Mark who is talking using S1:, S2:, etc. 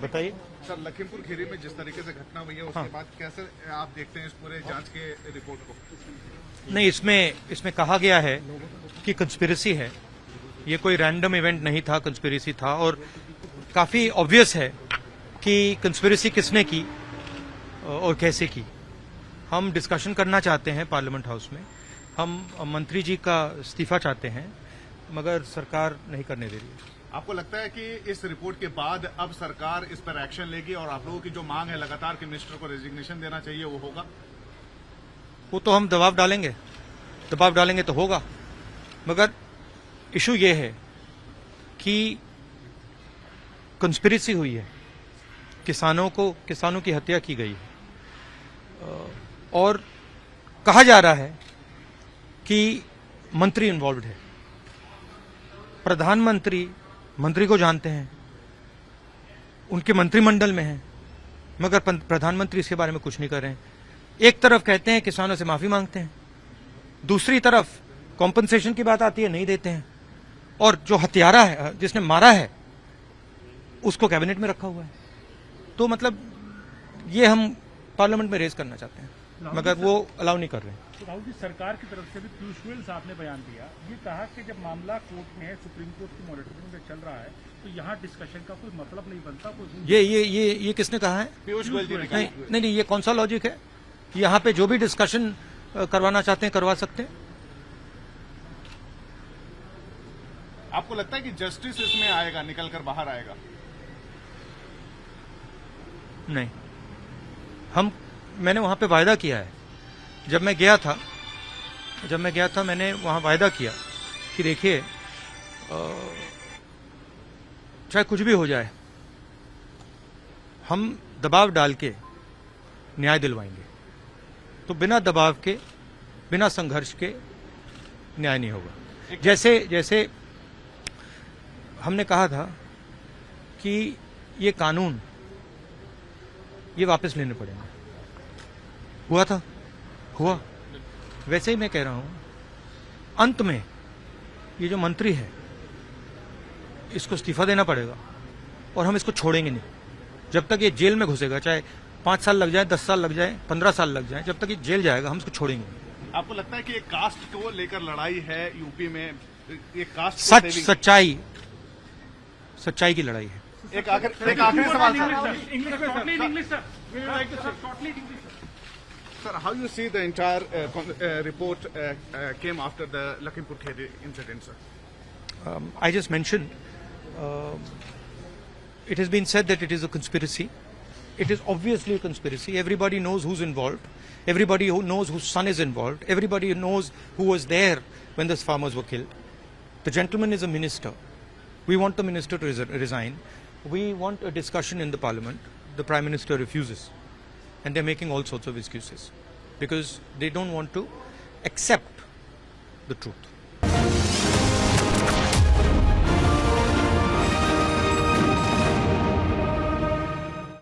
S1: बताइए
S2: सर, लखीमपुर खीरी में जिस तरीके से घटना हुई है उसके बाद कैसे आप देखते हैं इस पूरे जांच के रिपोर्ट को?
S1: नहीं, इसमें कहा गया है कि कंस्पिरेसी है, ये कोई रैंडम इवेंट नहीं था, कंस्पिरेसी था। और काफी ऑब्वियस है कि कंस्पिरेसी किसने की और कैसे की। हम डिस्कशन करना चाहते हैं पार्लियामेंट हाउस में, हम मंत्री जी का इस्तीफा चाहते हैं, मगर सरकार नहीं करने दे रही है।
S2: आपको लगता है कि इस रिपोर्ट के बाद अब सरकार इस पर एक्शन लेगी और आप लोगों की जो मांग है लगातार कि मिनिस्टर को रेजिग्नेशन देना चाहिए वो होगा?
S1: वो तो हम दबाव डालेंगे तो होगा, मगर इशू ये है कि कंस्पिरेसी हुई है, किसानों की हत्या की गई है और कहा जा रहा है कि मंत्री इन्वॉल्व है। प्रधानमंत्री मंत्री को जानते हैं, उनके मंत्रिमंडल में हैं, मगर प्रधानमंत्री इसके बारे में कुछ नहीं कर रहे हैं। एक तरफ कहते हैं किसानों से माफी मांगते हैं, दूसरी तरफ कॉम्पनसेशन की बात आती है, नहीं देते हैं, और जो हत्यारा है, जिसने मारा है, उसको कैबिनेट में रखा हुआ है। तो मतलब ये हम पार्लियामेंट में रेज करना चाहते हैं, मगर वो अलाउ नहीं कर रहे हैं।
S3: तो राहुल जी, सरकार की तरफ से भी पीयूष गोयल साहब ने बयान दिया, ये कहा कि जब मामला कोर्ट में है, सुप्रीम कोर्ट की मॉनिटरिंग में चल रहा है, तो यहाँ डिस्कशन का कोई मतलब नहीं बनता।
S1: ये किसने कहा है?
S2: पीयूष गोयल जी ने।
S1: नहीं, ये कौन सा लॉजिक है? यहाँ पे जो भी डिस्कशन करवाना चाहते हैं करवा सकते हैं।
S2: आपको लगता है कि जस्टिस इसमें आएगा, निकल कर बाहर आएगा?
S1: नहीं, मैंने वहां पे वायदा किया है। जब मैं गया था मैंने वहां वायदा किया कि देखिए, चाहे कुछ भी हो जाए, हम दबाव डाल के न्याय दिलवाएंगे। तो बिना दबाव के, बिना संघर्ष के न्याय नहीं होगा। जैसे हमने कहा था कि ये कानून ये वापस लेने पड़ेंगे, हुआ। वैसे ही मैं कह रहा हूं, अंत में ये जो मंत्री है, इसको इस्तीफा देना पड़ेगा और हम इसको छोड़ेंगे नहीं। जब तक ये जेल में घुसेगा, चाहे 5 साल लग जाए, 10 साल लग जाए, 15 साल लग जाए, जब तक ये जेल जाएगा हम इसको छोड़ेंगे नहीं।
S2: आपको लगता है कि ये कास्ट को लेकर लड़ाई है यूपी में? ये कास्ट
S1: सच्चाई की लड़ाई है।
S2: एक आखिरी सवाल sir, how you see the entire report came after the Lakhimpur Kheri incident, sir?
S1: I just mentioned, it has been said that it is a conspiracy. It is obviously a conspiracy. Everybody knows who's involved. Everybody who knows whose son is involved. Everybody knows who was there when those farmers were killed. The gentleman is a minister. We want the minister to resign. We want a discussion in the parliament. The Prime Minister refuses. And they're making all sorts of excuses because they don't want to accept the truth.